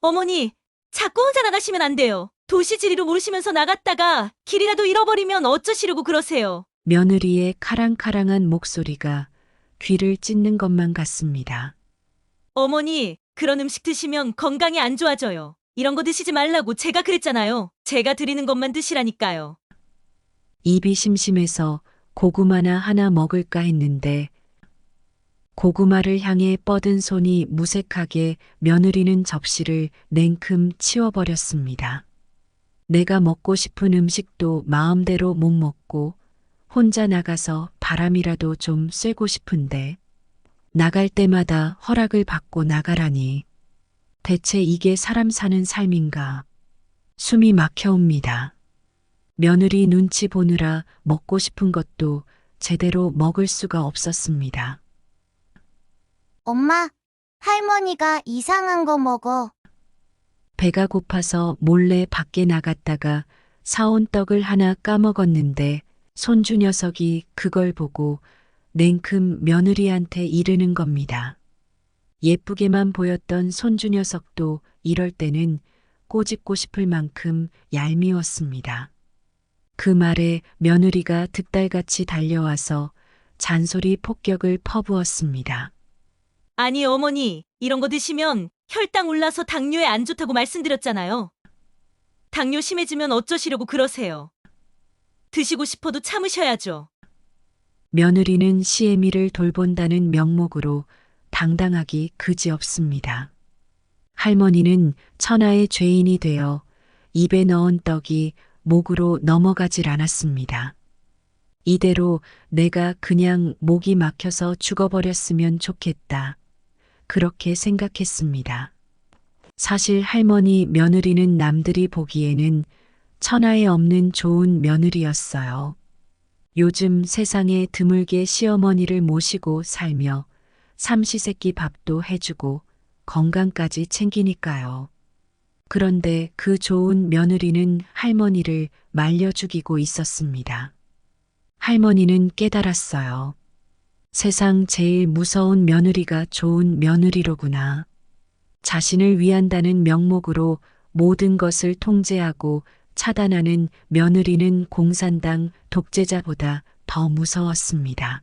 어머니, 자꾸 혼자 나가시면 안 돼요. 도시 지리로 모르시면서 나갔다가 길이라도 잃어버리면 어쩌시려고 그러세요. 며느리의 카랑카랑한 목소리가 귀를 찢는 것만 같습니다. 어머니, 그런 음식 드시면 건강이 안 좋아져요. 이런 거 드시지 말라고 제가 그랬잖아요. 제가 드리는 것만 드시라니까요. 입이 심심해서 고구마나 하나 먹을까 했는데 고구마를 향해 뻗은 손이 무색하게 며느리는 접시를 냉큼 치워버렸습니다. 내가 먹고 싶은 음식도 마음대로 못 먹고 혼자 나가서 바람이라도 좀 쐬고 싶은데 나갈 때마다 허락을 받고 나가라니 대체 이게 사람 사는 삶인가? 숨이 막혀옵니다. 며느리 눈치 보느라 먹고 싶은 것도 제대로 먹을 수가 없었습니다. 엄마, 할머니가 이상한 거 먹어. 배가 고파서 몰래 밖에 나갔다가 사온 떡을 하나 까먹었는데 손주 녀석이 그걸 보고 냉큼 며느리한테 이르는 겁니다. 예쁘게만 보였던 손주 녀석도 이럴 때는 꼬집고 싶을 만큼 얄미웠습니다. 그 말에 며느리가 득달같이 달려와서 잔소리 폭격을 퍼부었습니다. 아니, 어머니, 이런 거 드시면 혈당 올라서 당뇨에 안 좋다고 말씀드렸잖아요. 당뇨 심해지면 어쩌시려고 그러세요. 드시고 싶어도 참으셔야죠. 며느리는 시애미를 돌본다는 명목으로 당당하기 그지없습니다. 할머니는 천하의 죄인이 되어 입에 넣은 떡이 목으로 넘어가질 않았습니다. 이대로 내가 그냥 목이 막혀서 죽어버렸으면 좋겠다. 그렇게 생각했습니다. 사실 할머니 며느리는 남들이 보기에는 천하에 없는 좋은 며느리였어요. 요즘 세상에 드물게 시어머니를 모시고 살며 삼시세끼 밥도 해주고 건강까지 챙기니까요. 그런데 그 좋은 며느리는 할머니를 말려 죽이고 있었습니다. 할머니는 깨달았어요. 세상 제일 무서운 며느리가 좋은 며느리로구나. 자신을 위한다는 명목으로 모든 것을 통제하고 차단하는 며느리는 공산당 독재자보다 더 무서웠습니다.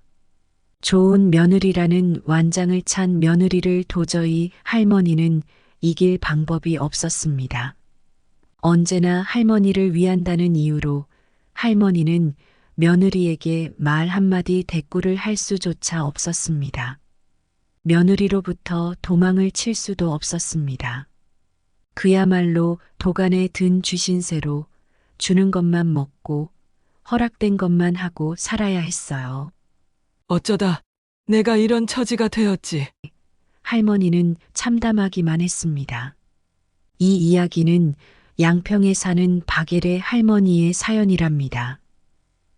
좋은 며느리라는 완장을 찬 며느리를 도저히 할머니는 이길 방법이 없었습니다. 언제나 할머니를 위한다는 이유로 할머니는 며느리에게 말 한마디 대꾸를 할 수조차 없었습니다. 며느리로부터 도망을 칠 수도 없었습니다. 그야말로 도간에 든 쥐신새로 주는 것만 먹고 허락된 것만 하고 살아야 했어요. 어쩌다 내가 이런 처지가 되었지. 할머니는 참담하기만 했습니다. 이 이야기는 양평에 사는 박예래 할머니의 사연이랍니다.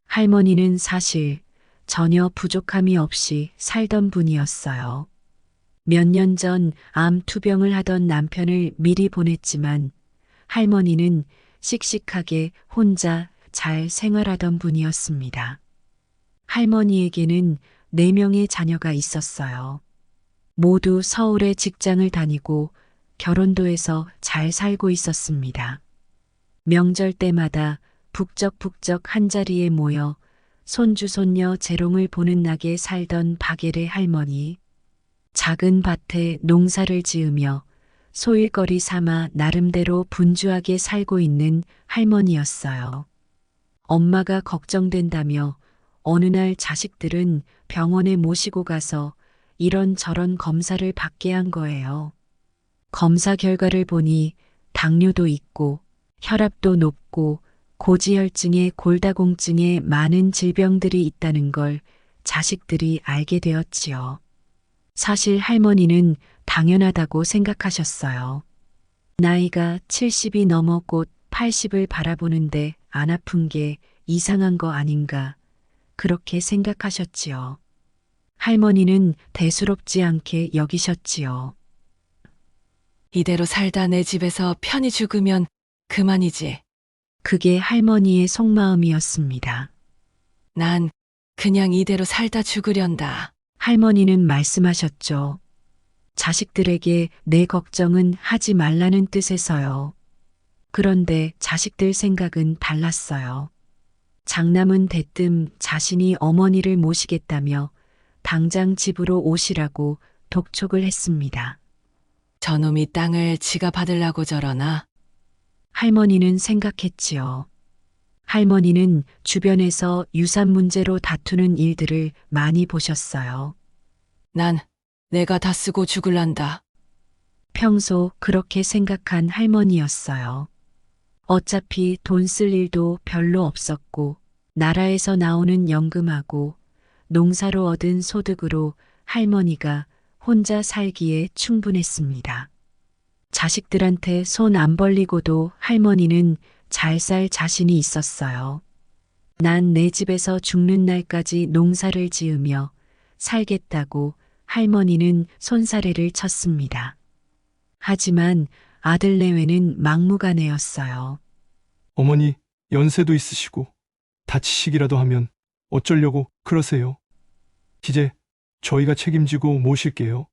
할머니는 사실 전혀 부족함이 없이 살던 분이었어요. 몇 년 전 암 투병을 하던 남편을 미리 보냈지만 할머니는 씩씩하게 혼자 잘 생활하던 분이었습니다. 할머니에게는 4명의 자녀가 있었어요. 모두 서울에 직장을 다니고 결혼도 해서 잘 살고 있었습니다. 명절 때마다 북적북적 한자리에 모여 손주 손녀 재롱을 보는 낙에 살던 박예래 할머니. 작은 밭에 농사를 지으며 소일거리 삼아 나름대로 분주하게 살고 있는 할머니였어요. 엄마가 걱정된다며 어느 날 자식들은 병원에 모시고 가서 이런저런 검사를 받게 한 거예요. 검사 결과를 보니 당뇨도 있고 혈압도 높고 고지혈증에 골다공증에 많은 질병들이 있다는 걸 자식들이 알게 되었지요. 사실 할머니는 당연하다고 생각하셨어요. 나이가 70이 넘어 곧 80을 바라보는데 안 아픈 게 이상한 거 아닌가 그렇게 생각하셨지요. 할머니는 대수롭지 않게 여기셨지요. 이대로 살다 내 집에서 편히 죽으면 그만이지. 그게 할머니의 속마음이었습니다. 난 그냥 이대로 살다 죽으련다. 할머니는 말씀하셨죠. 자식들에게 내 걱정은 하지 말라는 뜻에서요. 그런데 자식들 생각은 달랐어요. 장남은 대뜸 자신이 어머니를 모시겠다며 당장 집으로 오시라고 독촉을 했습니다. 저놈이 땅을 지가 받으려고 저러나? 할머니는 생각했지요. 할머니는 주변에서 유산 문제로 다투는 일들을 많이 보셨어요. 난 내가 다 쓰고 죽을란다. 평소 그렇게 생각한 할머니였어요. 어차피 돈 쓸 일도 별로 없었고, 나라에서 나오는 연금하고 농사로 얻은 소득으로 할머니가 혼자 살기에 충분했습니다. 자식들한테 손 안 벌리고도 할머니는 잘 살 자신이 있었어요. 난 내 집에서 죽는 날까지 농사를 지으며 살겠다고 할머니는 손사래를 쳤습니다. 하지만 아들 내외는 막무가내였어요. 어머니, 연세도 있으시고 다치시기라도 하면 어쩌려고 그러세요? 이제 저희가 책임지고 모실게요.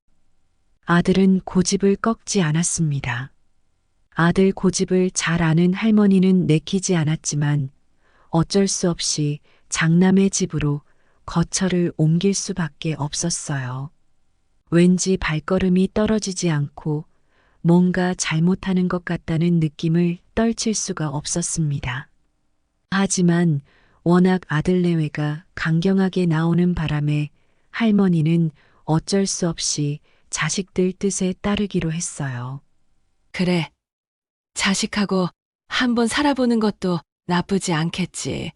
아들은 고집을 꺾지 않았습니다. 아들 고집을 잘 아는 할머니는 내키지 않았지만 어쩔 수 없이 장남의 집으로 거처를 옮길 수밖에 없었어요. 왠지 발걸음이 떨어지지 않고 뭔가 잘못하는 것 같다는 느낌을 떨칠 수가 없었습니다. 하지만 워낙 아들 내외가 강경하게 나오는 바람에 할머니는 어쩔 수 없이 자식들 뜻에 따르기로 했어요. 그래. 자식하고 한번 살아보는 것도 나쁘지 않겠지.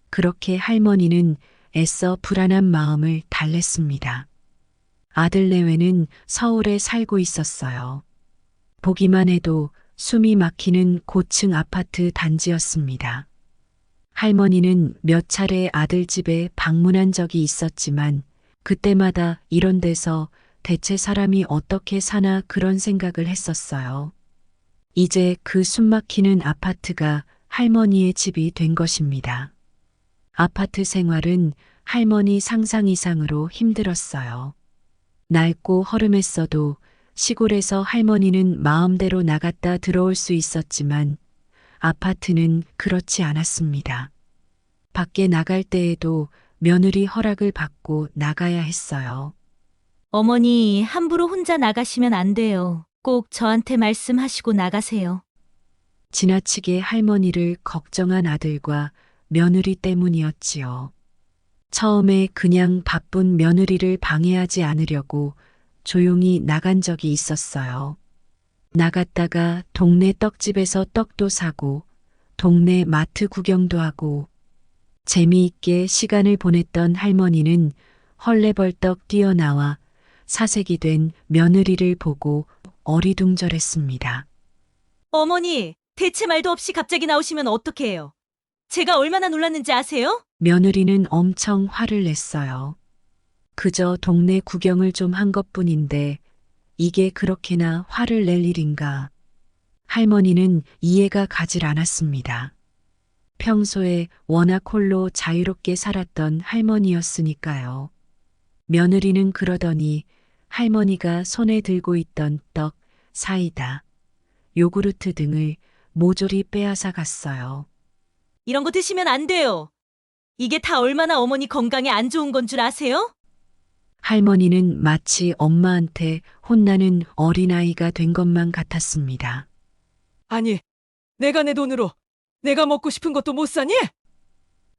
그렇게 할머니는 애써 불안한 마음을 달랬습니다. 아들 내외는 서울에 살고 있었어요. 보기만 해도 숨이 막히는 고층 아파트 단지였습니다. 할머니는 몇 차례 아들 집에 방문한 적이 있었지만 그때마다 이런 데서 대체 사람이 어떻게 사나 그런 생각을 했었어요. 이제 그 숨막히는 아파트가 할머니의 집이 된 것입니다. 아파트 생활은 할머니 상상 이상으로 힘들었어요. 낡고 허름했어도 시골에서 할머니는 마음대로 나갔다 들어올 수 있었지만 아파트는 그렇지 않았습니다. 밖에 나갈 때에도 며느리 허락을 받고 나가야 했어요. 어머니, 함부로 혼자 나가시면 안 돼요. 꼭 저한테 말씀하시고 나가세요. 지나치게 할머니를 걱정한 아들과 며느리 때문이었지요. 처음에 그냥 바쁜 며느리를 방해하지 않으려고 조용히 나간 적이 있었어요. 나갔다가 동네 떡집에서 떡도 사고 동네 마트 구경도 하고 재미있게 시간을 보냈던 할머니는 헐레벌떡 뛰어나와 사색이 된 며느리를 보고 어리둥절했습니다. 어머니, 대체 말도 없이 갑자기 나오시면 어떡해요? 제가 얼마나 놀랐는지 아세요? 며느리는 엄청 화를 냈어요. 그저 동네 구경을 좀 한 것뿐인데 이게 그렇게나 화를 낼 일인가. 할머니는 이해가 가질 않았습니다. 평소에 워낙 홀로 자유롭게 살았던 할머니였으니까요. 며느리는 그러더니 할머니가 손에 들고 있던 떡, 사이다, 요구르트 등을 모조리 빼앗아 갔어요. 이런 거 드시면 안 돼요. 이게 다 얼마나 어머니 건강에 안 좋은 건 줄 아세요? 할머니는 마치 엄마한테 혼나는 어린아이가 된 것만 같았습니다. 아니, 내가 내 돈으로 내가 먹고 싶은 것도 못 사니?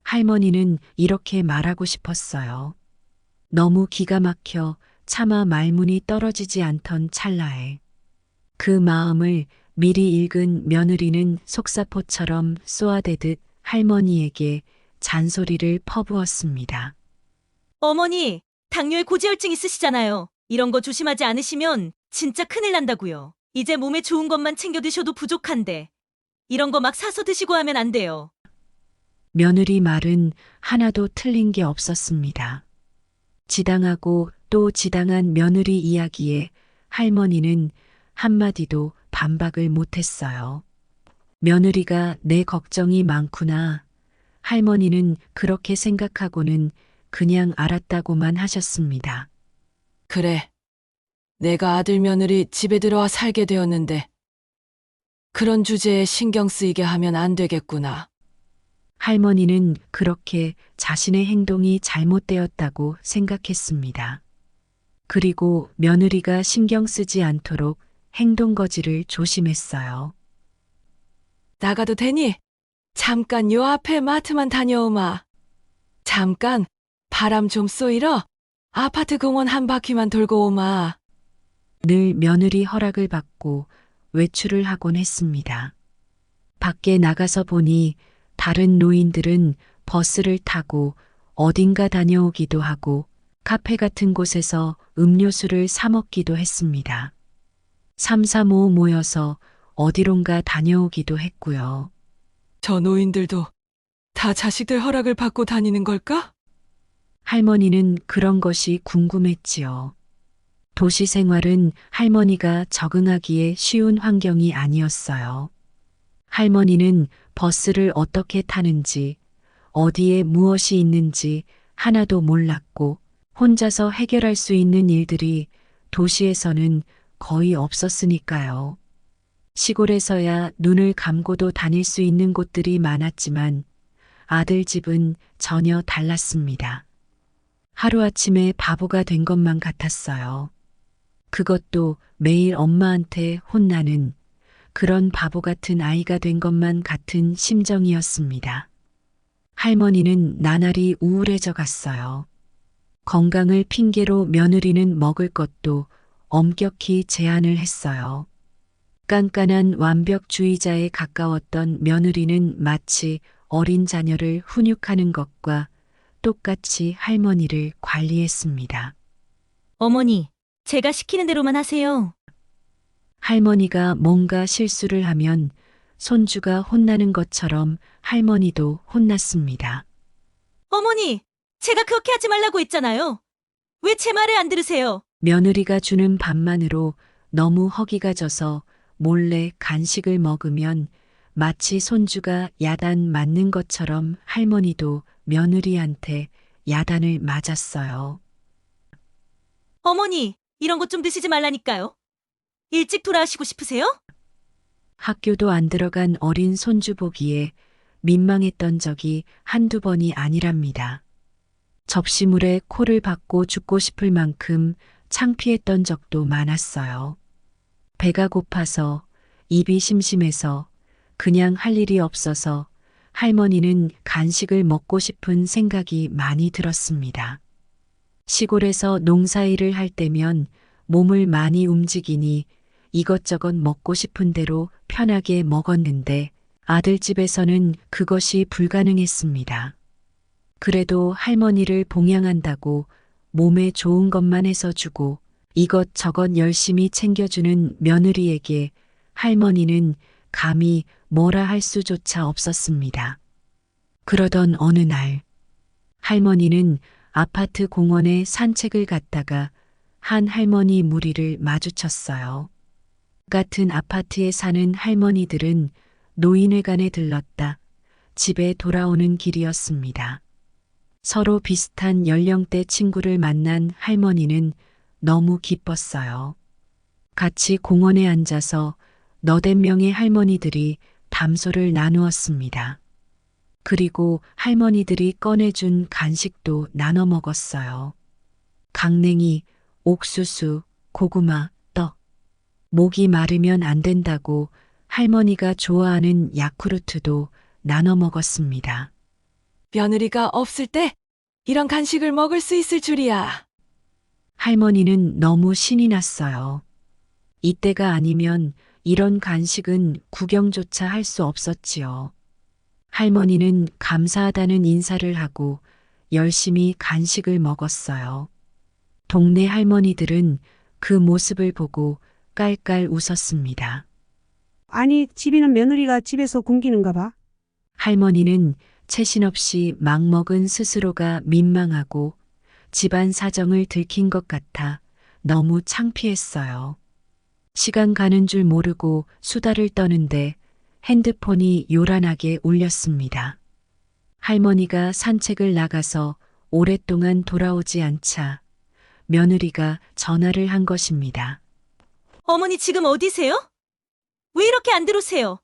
할머니는 이렇게 말하고 싶었어요. 너무 기가 막혀 차마 말문이 떨어지지 않던 찰나에 그 마음을 미리 읽은 며느리는 속사포처럼 쏘아대듯 할머니에게 잔소리를 퍼부었습니다. 어머니, 당뇨에 고지혈증 있으시잖아요. 이런 거 조심하지 않으시면 진짜 큰일 난다고요. 이제 몸에 좋은 것만 챙겨 드셔도 부족한데 이런 거 막 사서 드시고 하면 안 돼요. 며느리 말은 하나도 틀린 게 없었습니다. 지당하고 또 지당한 며느리 이야기에 할머니는 한마디도 반박을 못했어요. 며느리가 내 걱정이 많구나. 할머니는 그렇게 생각하고는 그냥 알았다고만 하셨습니다. 그래. 내가 아들 며느리 집에 들어와 살게 되었는데 그런 주제에 신경 쓰이게 하면 안 되겠구나. 할머니는 그렇게 자신의 행동이 잘못되었다고 생각했습니다. 그리고 며느리가 신경 쓰지 않도록 행동 거지를 조심했어요. 나가도 되니? 잠깐 요 앞에 마트만 다녀오마. 잠깐 바람 좀 쏘이러 아파트 공원 한 바퀴만 돌고 오마. 늘 며느리 허락을 받고 외출을 하곤 했습니다. 밖에 나가서 보니 다른 노인들은 버스를 타고 어딘가 다녀오기도 하고 카페 같은 곳에서 음료수를 사 먹기도 했습니다. 3, 4, 5 모여서 어디론가 다녀오기도 했고요. 저 노인들도 다 자식들 허락을 받고 다니는 걸까? 할머니는 그런 것이 궁금했지요. 도시 생활은 할머니가 적응하기에 쉬운 환경이 아니었어요. 할머니는 버스를 어떻게 타는지, 어디에 무엇이 있는지 하나도 몰랐고, 혼자서 해결할 수 있는 일들이 도시에서는 거의 없었으니까요. 시골에서야 눈을 감고도 다닐 수 있는 곳들이 많았지만 아들 집은 전혀 달랐습니다. 하루아침에 바보가 된 것만 같았어요. 그것도 매일 엄마한테 혼나는 그런 바보 같은 아이가 된 것만 같은 심정이었습니다. 할머니는 나날이 우울해져 갔어요. 건강을 핑계로 며느리는 먹을 것도 엄격히 제한을 했어요. 깐깐한 완벽주의자에 가까웠던 며느리는 마치 어린 자녀를 훈육하는 것과 똑같이 할머니를 관리했습니다. 어머니, 제가 시키는 대로만 하세요. 할머니가 뭔가 실수를 하면 손주가 혼나는 것처럼 할머니도 혼났습니다. 어머니, 제가 그렇게 하지 말라고 했잖아요. 왜 제 말을 안 들으세요? 며느리가 주는 밥만으로 너무 허기가 져서 몰래 간식을 먹으면 마치 손주가 야단 맞는 것처럼 할머니도 며느리한테 야단을 맞았어요. 어머니, 이런 것 좀 드시지 말라니까요. 일찍 돌아가시고 싶으세요? 학교도 안 들어간 어린 손주 보기에 민망했던 적이 한두 번이 아니랍니다. 접시물에 코를 박고 죽고 싶을 만큼 창피했던 적도 많았어요. 배가 고파서, 입이 심심해서, 그냥 할 일이 없어서 할머니는 간식을 먹고 싶은 생각이 많이 들었습니다. 시골에서 농사일을 할 때면 몸을 많이 움직이니 이것저것 먹고 싶은 대로 편하게 먹었는데 아들 집에서는 그것이 불가능했습니다. 그래도 할머니를 봉양한다고 몸에 좋은 것만 해서 주고 이것저것 열심히 챙겨주는 며느리에게 할머니는 감히 뭐라 할 수조차 없었습니다. 그러던 어느 날 할머니는 아파트 공원에 산책을 갔다가 한 할머니 무리를 마주쳤어요. 같은 아파트에 사는 할머니들은 노인회관에 들렀다 집에 돌아오는 길이었습니다. 서로 비슷한 연령대 친구를 만난 할머니는 너무 기뻤어요. 같이 공원에 앉아서 너댓 명의 할머니들이 담소를 나누었습니다. 그리고 할머니들이 꺼내준 간식도 나눠 먹었어요. 강냉이, 옥수수, 고구마, 떡. 목이 마르면 안 된다고 할머니가 좋아하는 야쿠르트도 나눠 먹었습니다. 며느리가 없을 때 이런 간식을 먹을 수 있을 줄이야. 할머니는 너무 신이 났어요. 이때가 아니면 이런 간식은 구경조차 할 수 없었지요. 할머니는 감사하다는 인사를 하고 열심히 간식을 먹었어요. 동네 할머니들은 그 모습을 보고 깔깔 웃었습니다. 아니, 집에는 며느리가 집에서 굶기는가 봐. 할머니는 채신 없이 막 먹은 스스로가 민망하고 집안 사정을 들킨 것 같아 너무 창피했어요. 시간 가는 줄 모르고 수다를 떠는데 핸드폰이 요란하게 울렸습니다. 할머니가 산책을 나가서 오랫동안 돌아오지 않자 며느리가 전화를 한 것입니다. 어머니 지금 어디세요? 왜 이렇게 안 들어오세요?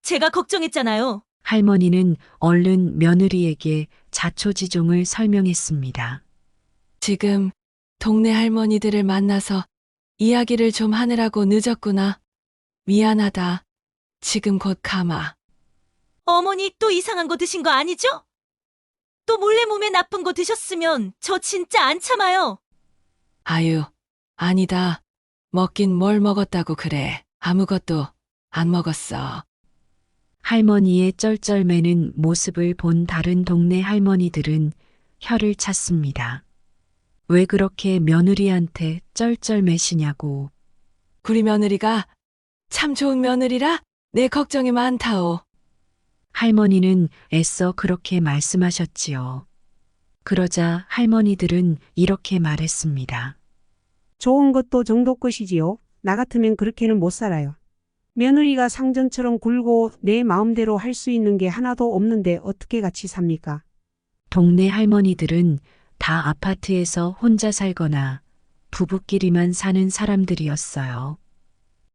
제가 걱정했잖아요. 할머니는 얼른 며느리에게 자초지종을 설명했습니다. 지금 동네 할머니들을 만나서 이야기를 좀 하느라고 늦었구나. 미안하다. 지금 곧 가마. 어머니 또 이상한 거 드신 거 아니죠? 또 몰래 몸에 나쁜 거 드셨으면 저 진짜 안 참아요. 아유, 아니다. 먹긴 뭘 먹었다고 그래. 아무것도 안 먹었어. 할머니의 쩔쩔매는 모습을 본 다른 동네 할머니들은 혀를 찼습니다. 왜 그렇게 며느리한테 쩔쩔매시냐고. 구리 며느리가 참 좋은 며느리라 내 걱정이 많다오. 할머니는 애써 그렇게 말씀하셨지요. 그러자 할머니들은 이렇게 말했습니다. 좋은 것도 정도 것이지요. 나 같으면 그렇게는 못 살아요. 며느리가 상전처럼 굴고 내 마음대로 할 수 있는 게 하나도 없는데 어떻게 같이 삽니까? 동네 할머니들은 다 아파트에서 혼자 살거나 부부끼리만 사는 사람들이었어요.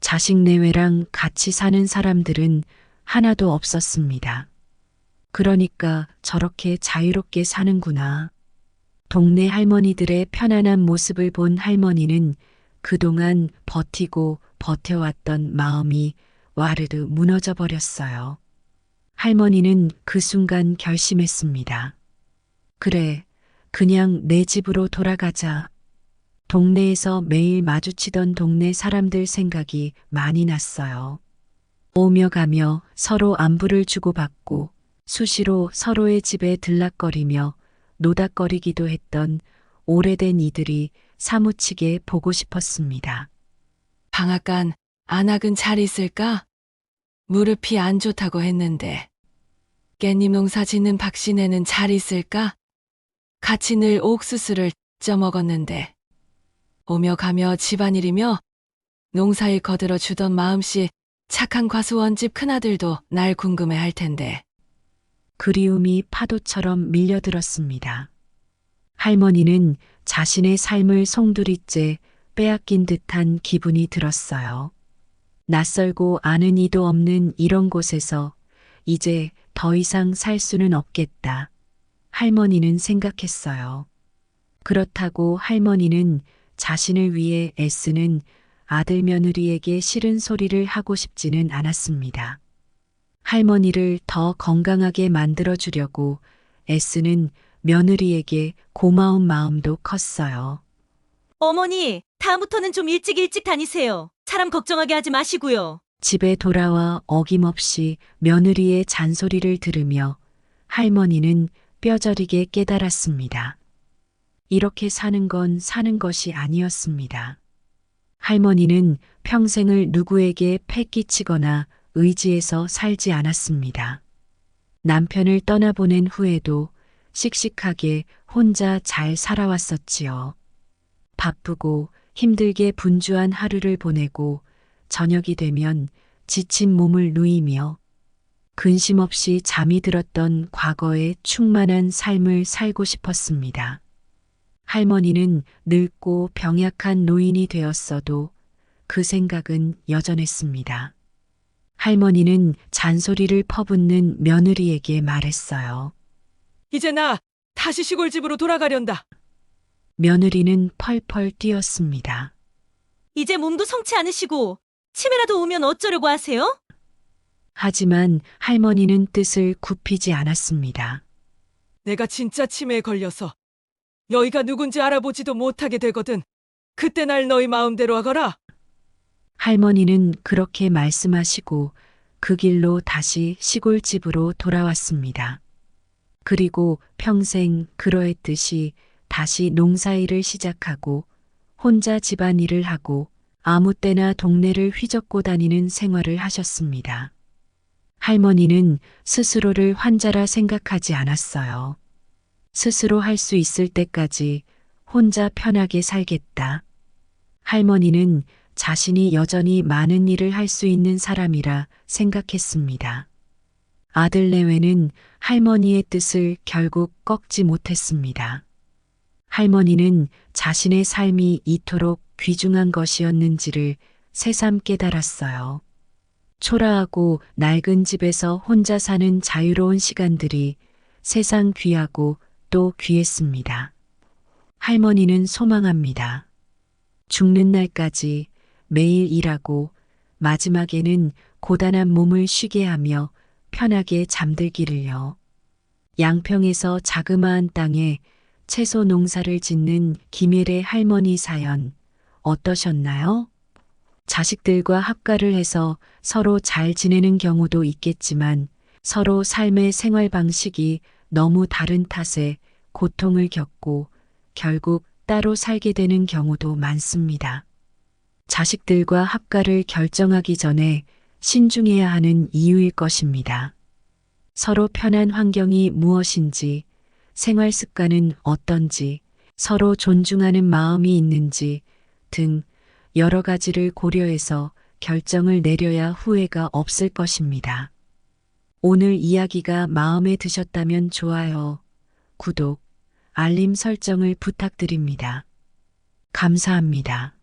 자식 내외랑 같이 사는 사람들은 하나도 없었습니다. 그러니까 저렇게 자유롭게 사는구나. 동네 할머니들의 편안한 모습을 본 할머니는 그동안 버티고 버텨왔던 마음이 와르르 무너져 버렸어요. 할머니는 그 순간 결심했습니다. 그래, 그냥 내 집으로 돌아가자. 동네에서 매일 마주치던 동네 사람들 생각이 많이 났어요. 오며 가며 서로 안부를 주고받고 수시로 서로의 집에 들락거리며 노닥거리기도 했던 오래된 이들이 사무치게 보고 싶었습니다. 방앗간 안악은 잘 있을까? 무릎이 안 좋다고 했는데. 깻잎 농사 짓는 박씨네는 잘 있을까? 같이 늘 옥수수를 쪄먹었는데. 오며 가며 집안일이며 농사일 거들어 주던 마음씨 착한 과수원집 큰아들도 날 궁금해 할 텐데. 그리움이 파도처럼 밀려들었습니다. 할머니는 자신의 삶을 송두리째 빼앗긴 듯한 기분이 들었어요. 낯설고 아는 이도 없는 이런 곳에서 이제 더 이상 살 수는 없겠다. 할머니는 생각했어요. 그렇다고 할머니는 자신을 위해 애쓰는 아들 며느리에게 싫은 소리를 하고 싶지는 않았습니다. 할머니를 더 건강하게 만들어주려고 애쓰는 며느리에게 고마운 마음도 컸어요. 어머니, 다음부터는 좀 일찍 다니세요. 사람 걱정하게 하지 마시고요. 집에 돌아와 어김없이 며느리의 잔소리를 들으며 할머니는 뼈저리게 깨달았습니다. 이렇게 사는 건 사는 것이 아니었습니다. 할머니는 평생을 누구에게 패끼치거나 의지해서 살지 않았습니다. 남편을 떠나보낸 후에도 씩씩하게 혼자 잘 살아왔었지요. 바쁘고 힘들게 분주한 하루를 보내고 저녁이 되면 지친 몸을 누이며 근심 없이 잠이 들었던 과거의 충만한 삶을 살고 싶었습니다. 할머니는 늙고 병약한 노인이 되었어도 그 생각은 여전했습니다. 할머니는 잔소리를 퍼붓는 며느리에게 말했어요. 이제 나 다시 시골집으로 돌아가련다. 며느리는 펄펄 뛰었습니다. 이제 몸도 성치 않으시고 치매라도 오면 어쩌려고 하세요? 하지만 할머니는 뜻을 굽히지 않았습니다. 내가 진짜 치매에 걸려서 여의가 누군지 알아보지도 못하게 되거든. 그때 날 너희 마음대로 하거라. 할머니는 그렇게 말씀하시고 그 길로 다시 시골집으로 돌아왔습니다. 그리고 평생 그러했듯이 다시 농사일을 시작하고 혼자 집안일을 하고 아무 때나 동네를 휘젓고 다니는 생활을 하셨습니다. 할머니는 스스로를 환자라 생각하지 않았어요. 스스로 할 수 있을 때까지 혼자 편하게 살겠다. 할머니는 자신이 여전히 많은 일을 할 수 있는 사람이라 생각했습니다. 아들 내외는 할머니의 뜻을 결국 꺾지 못했습니다. 할머니는 자신의 삶이 이토록 귀중한 것이었는지를 새삼 깨달았어요. 초라하고 낡은 집에서 혼자 사는 자유로운 시간들이 세상 귀하고 또 귀했습니다. 할머니는 소망합니다. 죽는 날까지 매일 일하고 마지막에는 고단한 몸을 쉬게 하며 편하게 잠들기를요. 양평에서 자그마한 땅에 채소 농사를 짓는 김일의 할머니 사연 어떠셨나요? 자식들과 합가를 해서 서로 잘 지내는 경우도 있겠지만 서로 삶의 생활 방식이 너무 다른 탓에 고통을 겪고 결국 따로 살게 되는 경우도 많습니다. 자식들과 합가를 결정하기 전에 신중해야 하는 이유일 것입니다. 서로 편한 환경이 무엇인지, 생활 습관은 어떤지, 서로 존중하는 마음이 있는지 등 여러 가지를 고려해서 결정을 내려야 후회가 없을 것입니다. 오늘 이야기가 마음에 드셨다면 좋아요, 구독, 알림 설정을 부탁드립니다. 감사합니다.